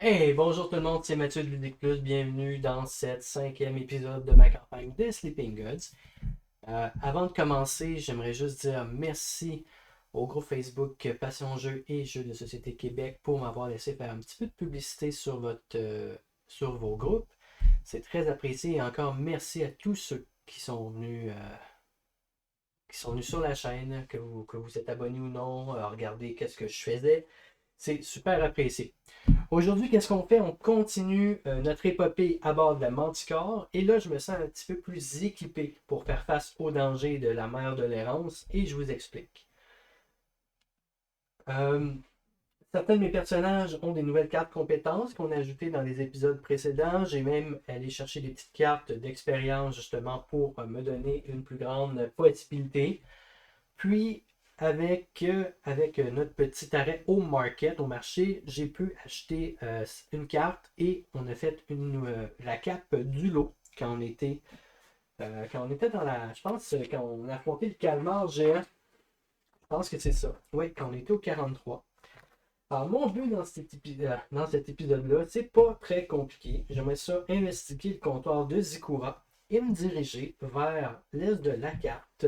Hey, bonjour tout le monde, c'est Mathieu de Ludic Plus. Bienvenue dans cette cinquième épisode de ma campagne des Sleeping Goods. Avant de commencer, j'aimerais juste dire merci au groupe Facebook Passion Jeux et Jeux de Société Québec pour m'avoir laissé faire un petit peu de publicité sur vos groupes. C'est très apprécié et encore merci à tous ceux qui sont venus sur la chaîne, que vous êtes abonnés ou non, regardez qu'est-ce que je faisais. C'est super apprécié. Aujourd'hui, qu'est-ce qu'on fait? On continue notre épopée à bord de la Manticore. Et là, je me sens un petit peu plus équipé pour faire face aux dangers de la mer de l'errance. Et je vous explique. Euh, Certains de mes personnages ont des nouvelles cartes compétences qu'on a ajoutées dans les épisodes précédents. J'ai même allé chercher des petites cartes d'expérience justement pour me donner une plus grande possibilité. Puis, avec notre petit arrêt au market, au marché, j'ai pu acheter une carte et on a fait la cape du lot quand on était dans la. Je pense quand on a affronté le calmar géant. Je pense que c'est ça. Oui, quand on était au 43. Alors, mon but dans cet épisode-là, c'est pas très compliqué. J'aimerais ça investiguer le comptoir de Zikura et me diriger vers l'est de la carte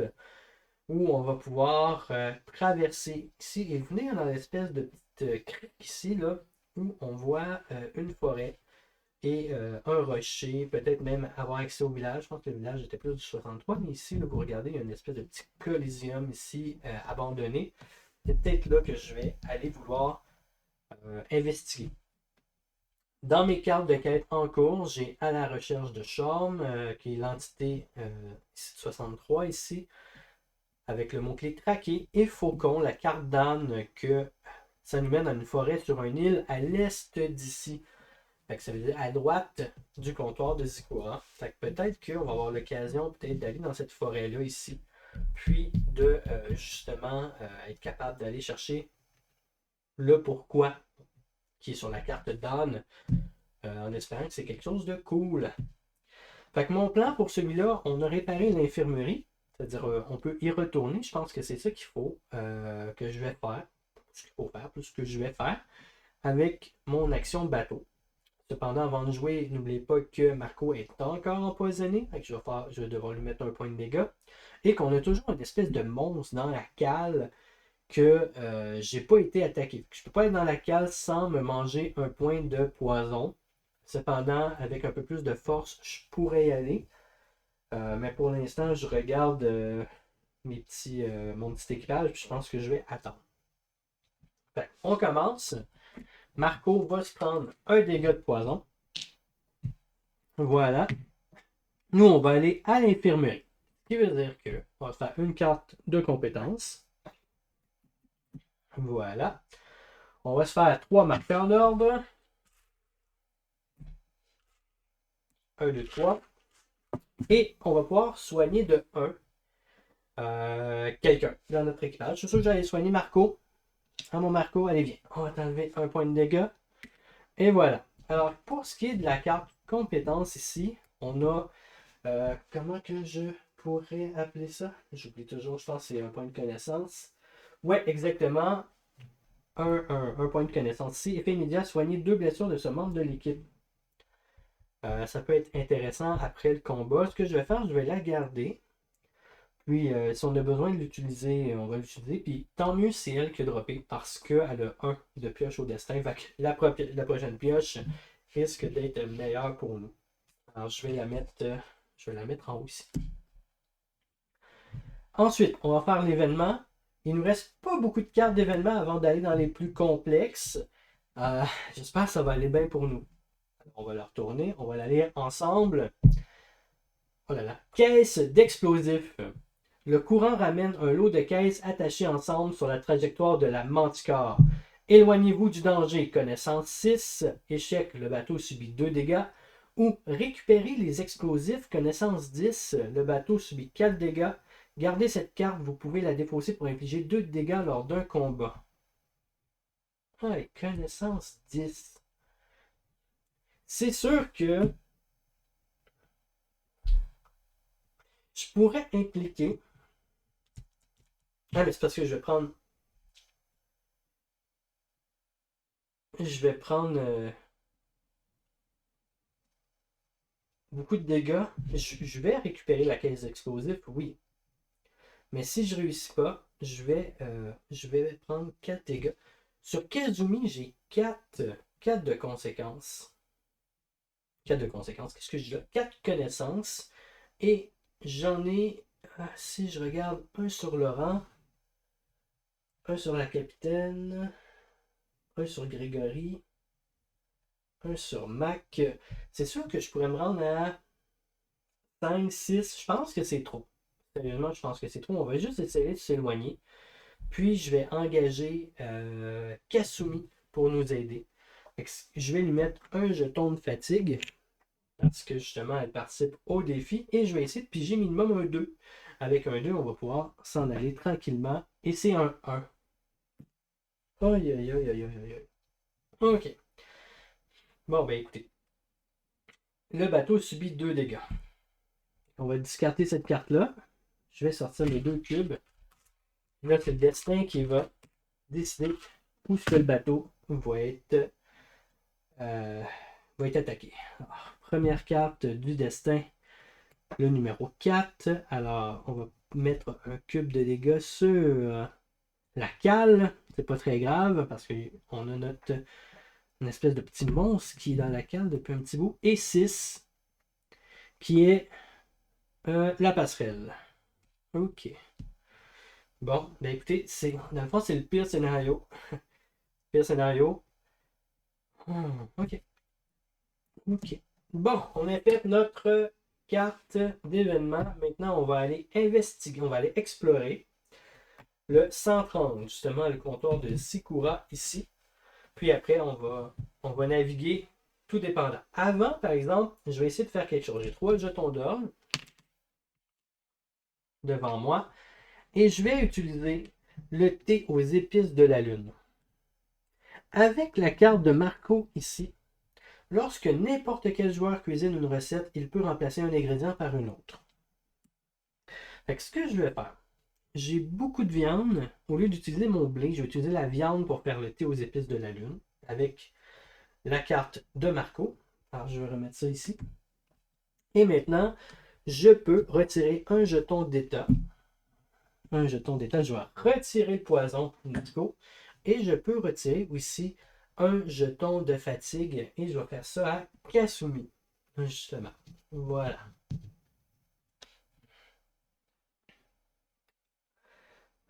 où on va pouvoir traverser ici et venir dans l'espèce de petite crique ici, là, où on voit une forêt et un rocher, peut-être même avoir accès au village. Je pense que le village était plus du 63, mais ici, là, vous regardez, il y a une espèce de petit coliseum ici abandonné. C'est peut-être là que je vais aller vouloir investiguer. Dans mes cartes de quête en cours, j'ai à la recherche de Charme, qui est l'entité ici de 63 ici, avec le mot-clé traqué et faucon, la carte d'âne que ça nous mène à une forêt sur une île à l'est d'ici. Fait que ça veut dire à droite du comptoir de Zikura. Fait que peut-être qu'on va avoir l'occasion peut-être d'aller dans cette forêt-là ici. Puis de justement être capable d'aller chercher le pourquoi qui est sur la carte d'âne en espérant que c'est quelque chose de cool. Fait que mon plan pour celui-là, on a réparé l'infirmerie. C'est-à-dire, on peut y retourner. Je pense que c'est ça qu'il faut que je vais faire. Ce qu'il faut faire, plus ce que je vais faire avec mon action bateau. Cependant, avant de jouer, n'oubliez pas que Marco est encore empoisonné. Fait que je vais devoir lui mettre un point de dégâts. Et qu'on a toujours une espèce de monstre dans la cale que j'ai pas été attaqué. Je peux pas être dans la cale sans me manger un point de poison. Cependant, avec un peu plus de force, je pourrais y aller. Mais pour l'instant, je regarde mon petit équipage, puis je pense que je vais attendre. Fait, on commence. Marco va se prendre un dégât de poison. Voilà. Nous, on va aller à l'infirmerie. Ce qui veut dire que on va faire une carte de compétence. Voilà. On va se faire 3 marqueurs d'ordre. 1, 2, 3. Et on va pouvoir soigner de 1 quelqu'un dans notre équipage. Je suis sûr que j'allais soigner Marco. Ah mon Marco, allez viens. On va t'enlever un point de dégâts. Et voilà. Alors, pour ce qui est de la carte compétence ici, on a. Comment que je pourrais appeler ça? J'oublie toujours, je pense que c'est un point de connaissance. Ouais, exactement. Un point de connaissance ici. Effet immédiat, soigner 2 blessures de ce membre de l'équipe. Ça peut être intéressant après le combat. Ce que je vais faire, je vais la garder. Puis, si on a besoin de l'utiliser, on va l'utiliser. Puis, tant mieux, c'est elle qui a droppé parce qu'elle a un de pioche au destin. Fait que la prochaine pioche risque d'être meilleure pour nous. Alors, je vais la mettre en haut ici. Ensuite, on va faire l'événement. Il ne nous reste pas beaucoup de cartes d'événement avant d'aller dans les plus complexes. Euh, J'espère que ça va aller bien pour nous. Alors, on va la retourner, on va la lire ensemble. Oh là là. Caisse d'explosifs. Le courant ramène un lot de caisses attachées ensemble sur la trajectoire de la Manticore. Éloignez-vous du danger. Connaissance 6. Échec, le bateau subit 2 dégâts. Ou récupérez les explosifs. Connaissance 10. Le bateau subit 4 dégâts. Gardez cette carte, vous pouvez la défausser pour infliger 2 dégâts lors d'un combat. Ah, et connaissance 10. C'est sûr que je pourrais impliquer. Ah, mais c'est parce que je vais prendre. Je vais prendre. beaucoup de dégâts. Je vais récupérer la caisse d'explosifs, oui. Mais si je réussis pas, je vais prendre 4 dégâts. Sur Kazumi, j'ai 4 de conséquences. 4 de conséquences, qu'est-ce que je dis là? 4 connaissances. Et j'en ai, si je regarde, un sur Laurent, un sur la capitaine, un sur Grégory, un sur Mac. C'est sûr que je pourrais me rendre à 5, 6. Je pense que c'est trop. Sérieusement, je pense que c'est trop. On va juste essayer de s'éloigner. Puis je vais engager Kasumi pour nous aider. Je vais lui mettre un jeton de fatigue parce que justement elle participe au défi et je vais essayer de piger minimum un 2. Avec un 2, on va pouvoir s'en aller tranquillement. Et c'est un 1. Aïe aïe aïe aïe aïe aïe. Ok. Bon ben écoutez. Le bateau subit 2 dégâts. On va discarter cette carte-là. Je vais sortir mes 2 cubes. Là, c'est le destin qui va décider où ce que le bateau euh, va être attaqué. Alors, première carte du destin, le numéro 4. Alors, on va mettre un cube de dégâts sur la cale. C'est pas très grave parce qu'on a une espèce de petit monstre qui est dans la cale depuis un petit bout. Et 6, qui est la passerelle. Ok. Bon, ben écoutez, dans le fond, c'est le pire scénario. Pire scénario. Ok. Ok. Bon, on a fait notre carte d'événement. Maintenant, on va aller investiguer, on va aller explorer le 130, justement, le comptoir de Sikura ici. Puis après, on va naviguer tout dépendant. Avant, par exemple, je vais essayer de faire quelque chose. J'ai 3 jetons d'or devant moi et je vais utiliser le thé aux épices de la lune. Avec la carte de Marco ici, lorsque n'importe quel joueur cuisine une recette, il peut remplacer un ingrédient par une autre. Fait que ce que je vais faire, j'ai beaucoup de viande. Au lieu d'utiliser mon blé, je vais utiliser la viande pour faire le thé aux épices de la lune avec la carte de Marco. Alors, je vais remettre ça ici. Et maintenant, je peux retirer un jeton d'état. Un jeton d'état, je vais retirer le poison Nico. Et je peux retirer aussi un jeton de fatigue. Et je vais faire ça à Kasumi. Justement. Voilà.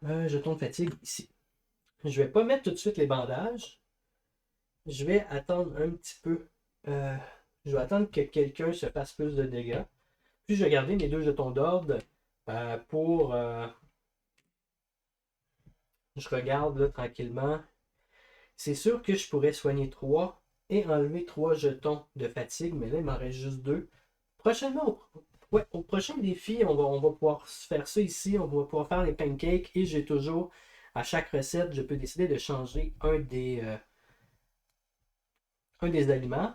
Un jeton de fatigue ici. Je ne vais pas mettre tout de suite les bandages. Je vais attendre un petit peu. Euh, je vais attendre que quelqu'un se fasse plus de dégâts. Puis je vais garder mes 2 jetons d'ordre pour. Je regarde là, tranquillement. C'est sûr que je pourrais soigner 3 et enlever 3 jetons de fatigue, mais là, il m'en reste juste 2. Prochainement, au prochain défi, on va pouvoir faire ça ici. On va pouvoir faire les pancakes et j'ai toujours, à chaque recette, je peux décider de changer un des aliments.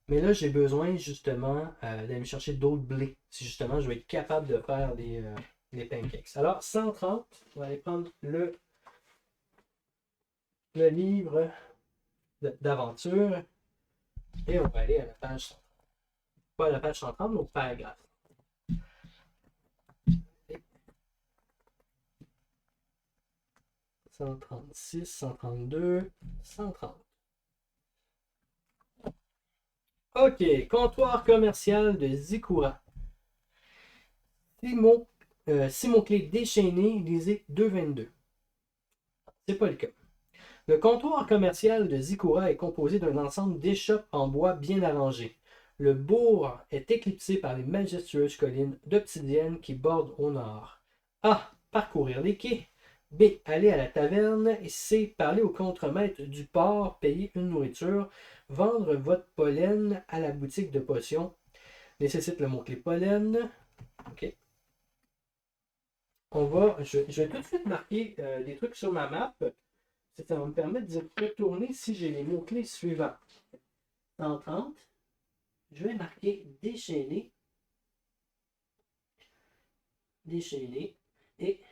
Mais là, j'ai besoin justement d'aller me chercher d'autres blés. Si justement je vais être capable de faire les pancakes. Alors, 130, on va aller prendre le livre d'aventure et on va aller à la page 130. Pas à la page 130, mais au paragraphe. 136, 132, 130. OK, comptoir commercial de Zikura. Si mon clé déchaîné, lisez 222. C'est pas le cas. Le comptoir commercial de Zikura est composé d'un ensemble d'échoppes en bois bien arrangées. Le bourg est éclipsé par les majestueuses collines d'obsidienne qui bordent au nord. A. Parcourir les quais. B. Aller à la taverne. Et C. Parler au contremaître du port, payer une nourriture, vendre votre pollen à la boutique de potions. Nécessite le mot-clé pollen. OK. Je vais tout de suite marquer des trucs sur ma map. Ça va me permettre de retourner si j'ai les mots-clés suivants. 130, je vais marquer déchaîner, déchaîner et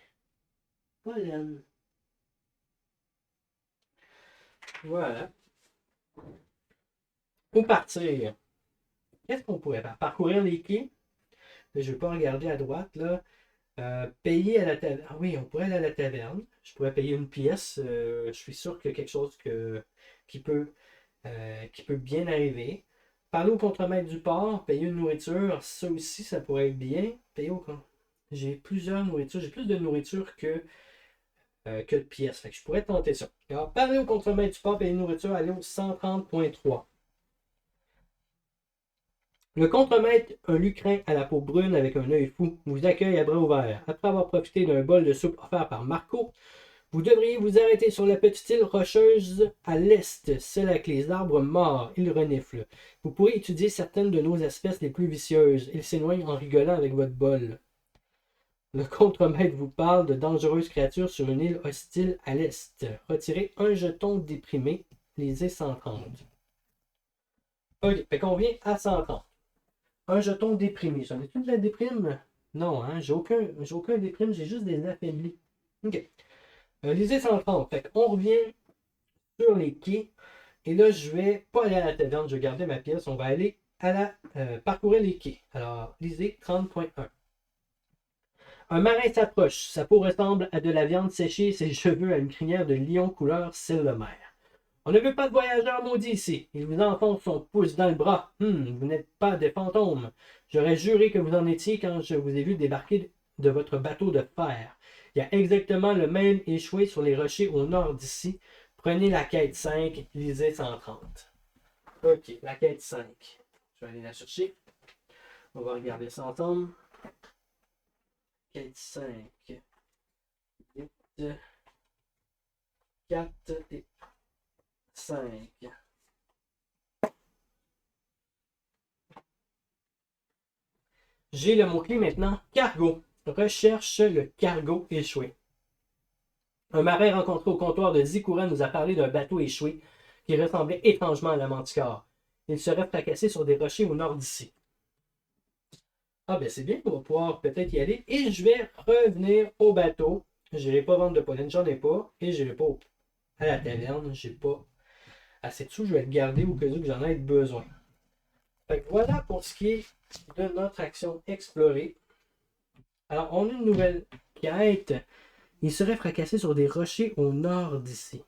pollen. Voilà. Pour partir. qu'est-ce qu'on pourrait faire? Parcourir les quais. Je ne vais pas regarder à droite, là. Payer à la taverne. Ah oui, on pourrait aller à la taverne. Je pourrais payer une pièce. Je suis sûr qu'il y a quelque chose qui qui peut bien arriver. Parler au contremaître du port, payer une nourriture, ça aussi, ça pourrait être bien. J'ai plusieurs nourritures. J'ai plus de nourriture que de pièces. Fait que je pourrais tenter ça. Alors, parler au contremaître du port, payer une nourriture, aller au 130.3. Le contremaître, un lucrin à la peau brune avec un œil fou, vous accueille à bras ouverts. Après avoir profité d'un bol de soupe offert par Marco, vous devriez vous arrêter sur la petite île rocheuse à l'est, celle avec les arbres morts. Il renifle. Vous pourrez étudier certaines de nos espèces les plus vicieuses. Il s'éloigne en rigolant avec votre bol. Le contremaître vous parle de dangereuses créatures sur une île hostile à l'est. Retirez un jeton déprimé, lisez 130. Ok, fait qu'on vient à 130. Un jeton déprimé. J'en ai-tu de la déprime? Non, hein, j'ai aucun déprime, j'ai juste des affaiblis. Ok. Lisez 130. Fait qu'on revient sur les quais. Et là, je vais pas aller à la taverne, je vais garder ma pièce. On va aller à parcourir les quais. Alors, lisez 30.1. Un marin s'approche. Sa peau ressemble à de la viande séchée, ses cheveux à une crinière de lion couleur ciel de mer. On ne veut pas de voyageurs maudits ici. Il vous enfonce son pouce dans le bras. Vous n'êtes pas des fantômes. J'aurais juré que vous en étiez quand je vous ai vu débarquer de votre bateau de fer. Il y a exactement le même échoué sur les rochers au nord d'ici. Prenez la quête 5, lisez 130. Ok, la quête 5. Je vais aller la chercher. On va regarder ça ensemble. Quête 5. 8, 4 et 5. J'ai le mot-clé maintenant. Cargo. Recherche le cargo échoué. Un marin rencontré au comptoir de Zikura nous a parlé d'un bateau échoué qui ressemblait étrangement à la Manticore. Il serait fracassé sur des rochers au nord d'ici. Ah ben c'est bien, on va pouvoir peut-être y aller. Et je vais revenir au bateau. Je n'irai pas vendre de pollen, j'en ai pas. Et je n'irai pas à la taverne, j'ai pas assez de sous. Je vais le garder au cas où j'en ai besoin. Fait que voilà pour ce qui est de notre action explorée. Alors, on a une nouvelle quête. Il serait fracassé sur des rochers au nord d'ici.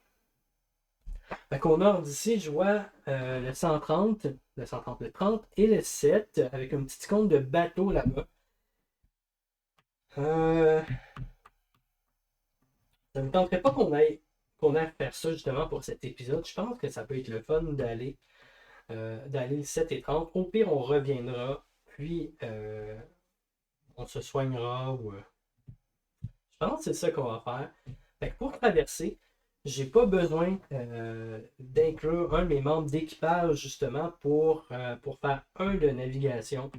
Fait qu'au nord d'ici, je vois le 130, le 30 et le 7 avec un petit compte de bateau là-bas. Ça ne me tenterait pas qu'on aille faire ça justement pour cet épisode. Je pense que ça peut être le fun d'aller le 7 et 30. Au pire, on reviendra, puis on se soignera. Je pense que c'est ça qu'on va faire. Fait que pour traverser, j'ai pas besoin d'inclure un de mes membres d'équipage justement pour faire un de navigation.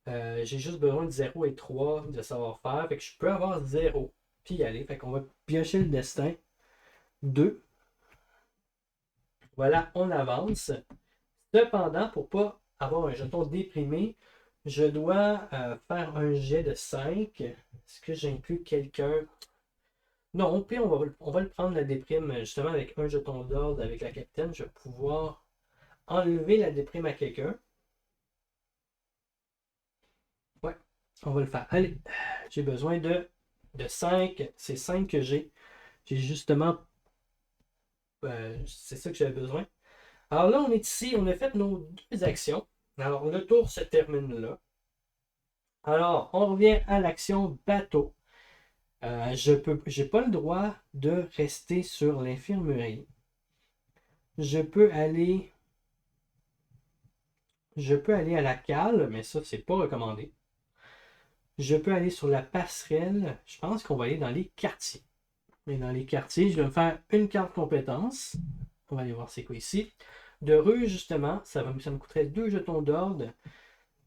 J'ai juste besoin de 0 et 3 de savoir-faire. Fait que je peux avoir 0 puis y aller. Fait qu'on va piocher le destin. 2. Voilà, on avance. Cependant, pour ne pas avoir un jeton déprimé, je dois faire un jet de 5. Est-ce que j'inclus quelqu'un? Non, au pire, on va le prendre la déprime justement avec un jeton d'ordre avec la capitaine. Je vais pouvoir enlever la déprime à quelqu'un. Ouais, on va le faire. Allez, j'ai besoin de 5. C'est 5 que j'ai. J'ai justement. C'est ça que j'avais besoin. Alors là, on est ici, on a fait nos 2 actions. Alors, le tour se termine là. Alors, on revient à l'action bateau. J'ai pas le droit de rester sur l'infirmerie. Je peux aller à la cale, mais ça, c'est pas recommandé. Je peux aller sur la passerelle. Je pense qu'on va aller dans les quartiers. Mais dans les quartiers, je vais me faire une carte compétence. On va aller voir c'est quoi ici. De rue, justement, ça me coûterait 2 jetons d'ordre.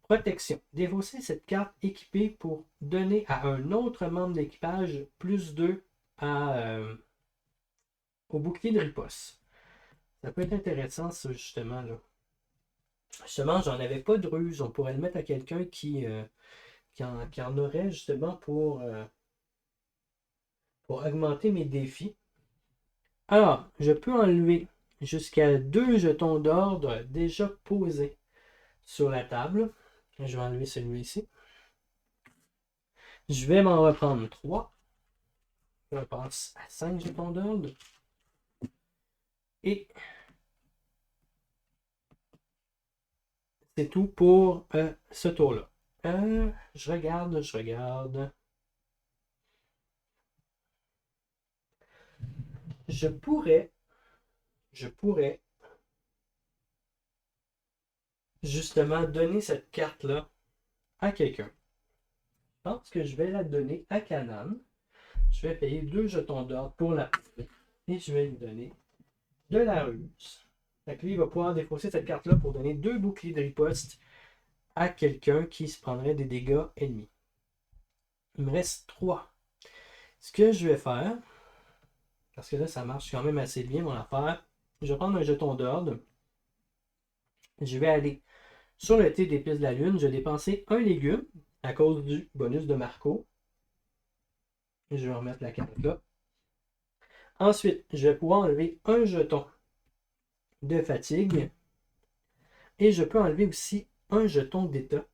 Protection. Défausser cette carte équipée pour donner à un autre membre d'équipage plus 2 au bouclier de riposte. Ça peut être intéressant, ça, justement, là. Justement, j'en avais pas de ruse. On pourrait le mettre à quelqu'un qui en aurait, justement, pour augmenter mes défis. Alors, je peux enlever jusqu'à 2 jetons d'ordre déjà posés sur la table. Je vais enlever celui-ci. Je vais m'en reprendre 3. Je passe à 5 jetons d'ordre. Et c'est tout pour ce tour-là. Je regarde. Je pourrais justement donner cette carte-là à quelqu'un. Je pense que je vais la donner à Kanan. Je vais payer 2 jetons d'ordre pour la poupée. Et je vais lui donner de la ruse. Donc lui, il va pouvoir défausser cette carte-là pour donner 2 boucliers de riposte à quelqu'un qui se prendrait des dégâts ennemis. Il me reste 3. Ce que je vais faire, parce que là, ça marche quand même assez bien mon affaire, je vais prendre un jeton d'ordre. Je vais aller sur le thé d'épices de la lune. Je vais dépenser un légume à cause du bonus de Marco. Je vais remettre la carte là. Ensuite, je vais pouvoir enlever un jeton de fatigue. Et je peux enlever aussi un jeton d'état.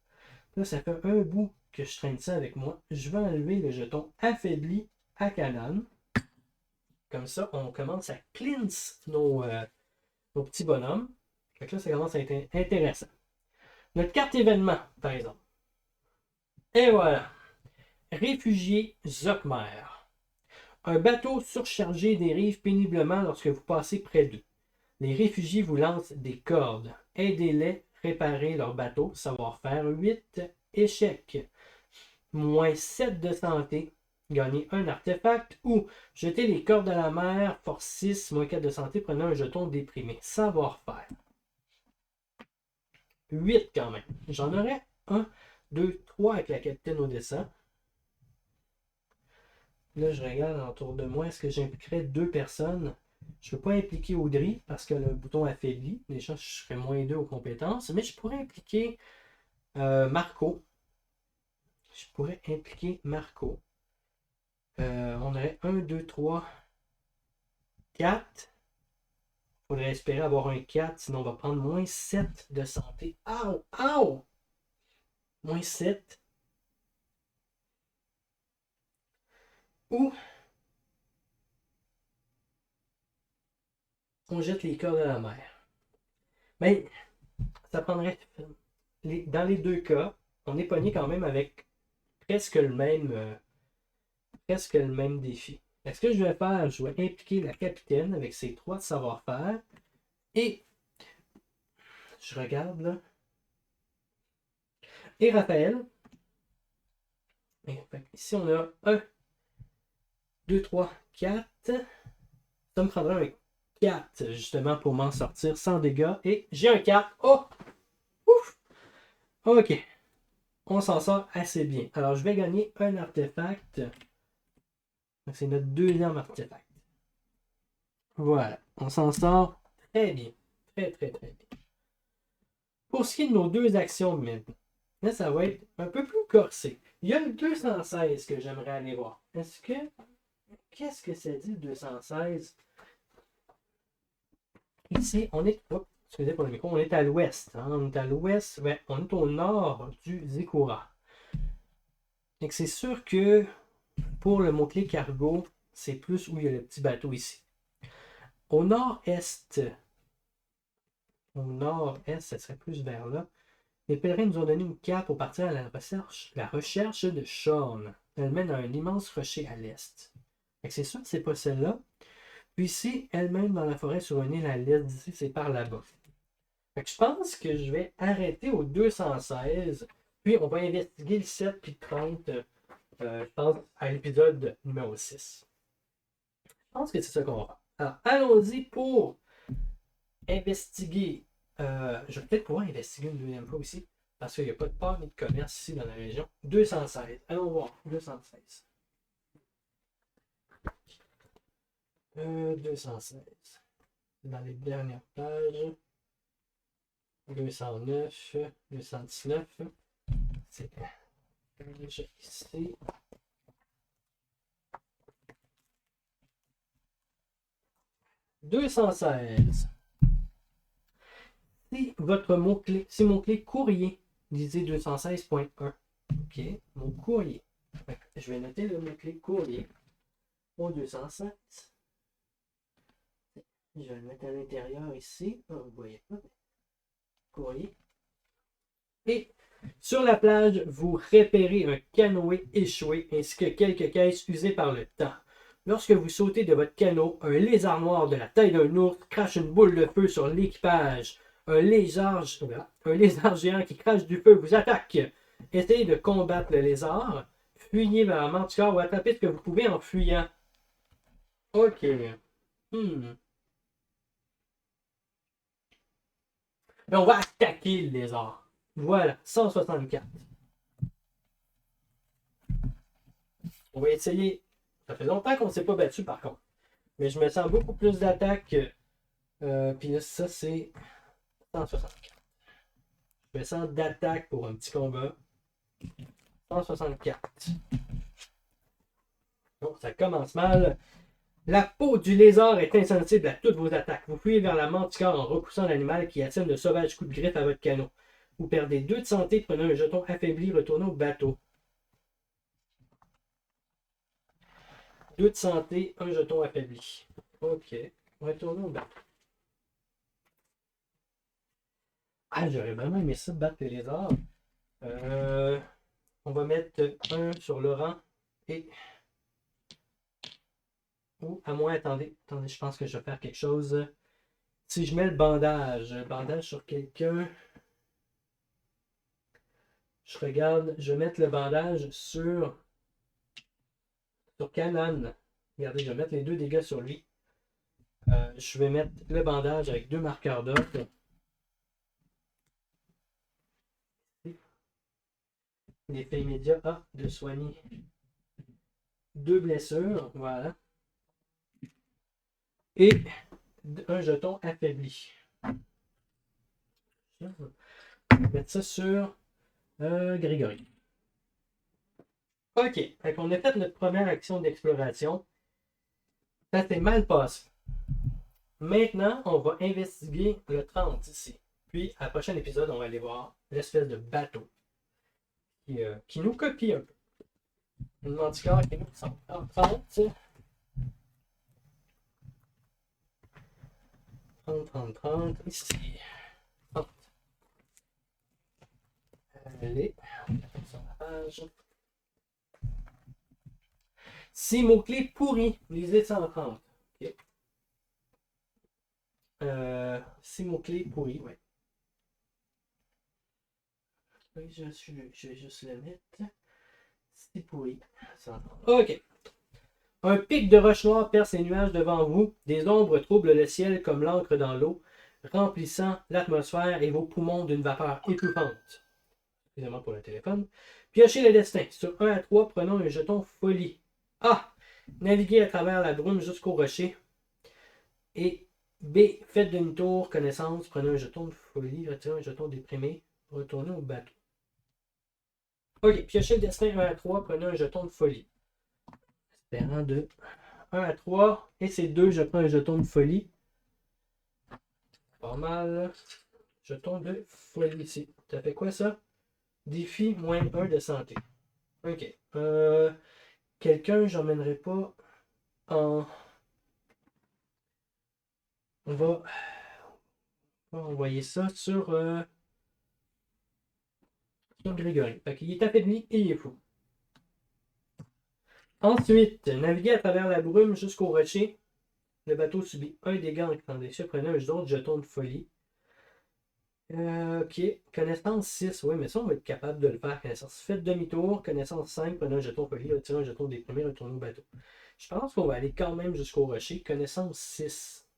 Là, ça fait un bout que je traîne ça avec moi. Je vais enlever le jeton affaibli à Kanan. Comme ça, on commence à cleanse nos petits bonhommes. Fait que là, ça commence à être intéressant. Notre carte événement, par exemple. Et voilà. Réfugié Zokmer. Un bateau surchargé dérive péniblement lorsque vous passez près d'eux. Les réfugiés vous lancent des cordes. Aidez-les à réparer leur bateau. Savoir-faire 8. Échec. Moins 7 de santé. Gagnez un artefact. Ou jetez les cordes à la mer. Force 6. Moins 4 de santé. Prenez un jeton déprimé. Savoir-faire. 8 quand même. J'en aurais 1, 2, 3 avec la capitaine au dessin. Là, je regarde autour de moi. Est-ce que j'impliquerais 2 personnes? Je ne peux pas impliquer Audrey parce que le bouton affaibli. Déjà, je serais moins 2 aux compétences. Mais je pourrais impliquer Marco. On aurait 1, 2, 3, 4. Il faudrait espérer avoir un 4, sinon on va prendre moins 7 de santé. Aouh! Aouh! Moins 7. Ou on jette les cordes à la mer. Mais ça prendrait. Dans les 2 cas, on est pogné quand même avec presque le même défi. Ce que je vais faire, je vais impliquer la capitaine avec ses 3 de savoir-faire. Et je regarde là. Et Raphaël. Ici, on a 1, 2, 3, 4. Ça me prendra un 4 justement pour m'en sortir sans dégâts. Et j'ai un 4. Oh! Ouf! Ok. On s'en sort assez bien. Alors, je vais gagner un artefact. C'est notre 2e artefact. Voilà. On s'en sort très bien. Très, très, très bien. Pour ce qui est de nos 2 actions maintenant, là, ça va être un peu plus corsé. Il y a le 216 que j'aimerais aller voir. Qu'est-ce que ça dit le 216? Ici, on est. Oh, excusez pour le micro, on est à l'ouest. Hein? On est à l'ouest, ouais, on est au nord du Zikura. Donc c'est sûr que pour le mot-clé cargo, c'est plus où il y a le petit bateau ici. Au nord-est, ça serait plus vers là. Les pèlerins nous ont donné une carte pour partir à la recherche de Shorn. Elle mène à un immense rocher à l'est. C'est sûr que c'est pas celle-là. Puis ici, elle-même dans la forêt sur une île à l'est d'ici, c'est par là-bas. Je pense que je vais arrêter au 216. Puis on va investiguer le 7 puis le 30, je pense, à l'épisode numéro 6. Je pense que c'est ça qu'on va faire. Alors, allons-y pour investiguer. Je vais peut-être pouvoir investiguer une 2e fois aussi. Parce qu'il n'y a pas de port ni de commerce ici dans la région. 216. Allons voir. 216. 216. Dans les dernières pages. 209. 219. C'est page ici. 216. Si votre mot-clé, si mot-clé courrier, lisez 216.1. OK, mon courrier. Je vais noter le mot-clé courrier au 216. Je vais le mettre à l'intérieur ici. Oh, vous ne voyez pas. Courrier. Et sur la plage, vous repérez un canoë échoué ainsi que quelques caisses usées par le temps. Lorsque vous sautez de votre canot, un lézard noir de la taille d'un ours crache une boule de feu sur l'équipage. Un lézard géant qui crache du feu vous attaque. Essayez de combattre le lézard. Fuyez vers la manticore ou attrapez ce que vous pouvez en fuyant. OK. Mais on va attaquer le lézard. Voilà, 164. On va essayer. Ça fait longtemps qu'on ne s'est pas battu par contre. Mais je me sens beaucoup plus d'attaque. Puis là, ça, c'est 164. Je me sens d'attaque pour un petit combat. 164. Bon, ça commence mal. La peau du lézard est insensible à toutes vos attaques. Vous fuyez vers la manticore en repoussant l'animal qui attire de sauvages coups de griffe à votre canot. Vous perdez 2 de santé, prenez un jeton affaibli, retournez au bateau. 2 de santé, un jeton affaibli. OK. Retournez au bateau. Ah, j'aurais vraiment aimé ça, battre les lézards. On va mettre un sur le rang et... Ou à moins, attendez, je pense que je vais faire quelque chose. Si je mets le bandage sur quelqu'un, je regarde, je vais mettre le bandage sur Canan. Regardez, je vais mettre les 2 dégâts sur lui. Je vais mettre le bandage avec 2 marqueurs d'offre. L'effet immédiat de soigner 2 blessures. Voilà. Et un jeton affaibli. Je vais mettre ça sur Grégory. OK. Fait qu'on a fait notre première action d'exploration. Ça s'est mal passé. Maintenant, on va investiguer le 30 ici. Puis, à la prochain épisode, on va aller voir l'espèce de bateau qui nous copie un peu. Une manticore qui nous ressemble. 30, 30, ici. 30. Allez, on va sur la page. 6 mots-clés pourris. Lisez 130. OK. 6 mots-clés pourris, ouais. Oui, je vais juste le mettre. 6 pourris. 130. OK. Un pic de roche noire perce les nuages devant vous. Des ombres troublent le ciel comme l'encre dans l'eau, remplissant l'atmosphère et vos poumons d'une vapeur étouffante. Excusez-moi pour le téléphone. Piochez le destin. Sur 1 à 3, prenons un jeton folie. A. Naviguez à travers la brume jusqu'au rocher. Et B. Faites demi-tour. Connaissance. Prenez un jeton de folie. Retirez un jeton déprimé. Retournez au bateau. Ok. Piochez le destin 1 à 3. Prenez un jeton de folie. Espérant de 1 à 3. Et c'est 2. Je prends un jeton de folie. Pas mal. Jeton de folie ici. Ça fait quoi ça? Défi moins 1 de santé. Ok. Quelqu'un, j'emmènerai pas en. On va envoyer ça sur Grégory. Fait qu'il est affaibli et il est fou. Ensuite, naviguer à travers la brume jusqu'au rocher. Le bateau subit un dégât en quittant des prenez un autre jeton de folie. Ok. Connaissance 6. Oui, mais ça, on va être capable de le faire. Connaissance. Faites demi-tour. Connaissance 5. Prenez un jeton de folie. Retirez un jeton déprimé. Retournez au bateau. Je pense qu'on va aller quand même jusqu'au rocher. Connaissance 6.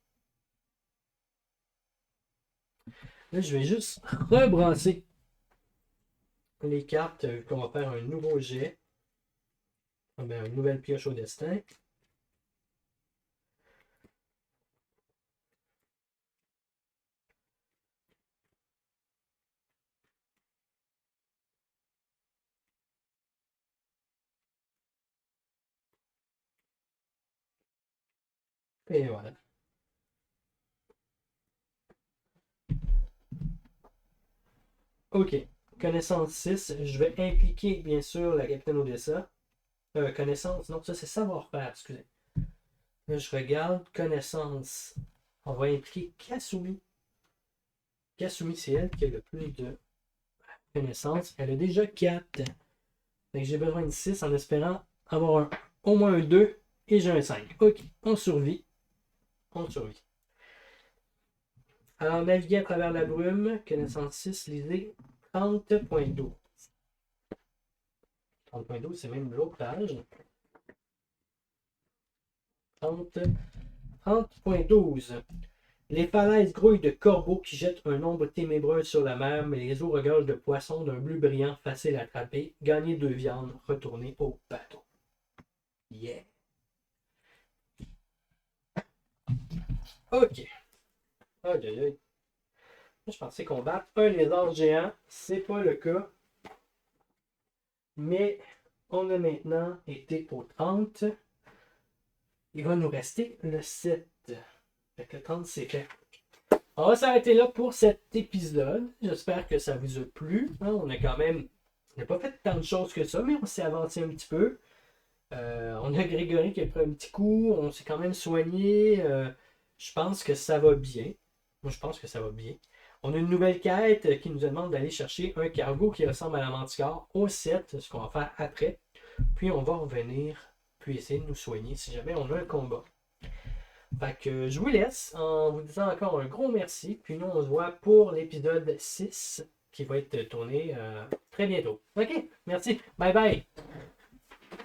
Là, je vais juste rebrasser les cartes qu'on va faire un nouveau jet. Ben, une nouvelle pioche au destin. Et voilà. Ok. Connaissance 6. Je vais impliquer, bien sûr, la capitaine Odessa. Connaissance, non, ça c'est savoir-faire, excusez. Là, je regarde. Connaissance. On va impliquer Kasumi. Kasumi, c'est elle qui a le plus de connaissances. Elle a déjà 4. Donc j'ai besoin de 6 en espérant avoir au moins un 2 et j'ai un 5. Ok, on survit. On survit. Alors, naviguer à travers la brume, connaissance 6, lisez 30.12. 30.12, c'est même l'autre page. 30.12. Les falaises grouillent de corbeaux qui jettent un ombre ténébreuse sur la mer, mais les eaux regorgent de poissons d'un bleu brillant facile à attraper. Gagnez 2 viandes, retournez au bateau. Yeah! Ok. Aïe aïe aïe. Je pensais combattre un lézard géant. C'est pas le cas. Mais on a maintenant été au 30. Il va nous rester le 7. Fait que le 30, c'est fait. On va s'arrêter là pour cet épisode. J'espère que ça vous a plu. On a quand même. On n'a pas fait tant de choses que ça, mais on s'est avancé un petit peu. On a Grégory qui a pris un petit coup. On s'est quand même soigné. Je pense que ça va bien. Moi, je pense que ça va bien. On a une nouvelle quête qui nous demande d'aller chercher un cargo qui ressemble à la Manticore au 7, ce qu'on va faire après. Puis on va revenir, puis essayer de nous soigner si jamais on a un combat. Fait que je vous laisse en vous disant encore un gros merci. Puis nous, on se voit pour l'épisode 6 qui va être tourné très bientôt. Ok, merci. Bye bye.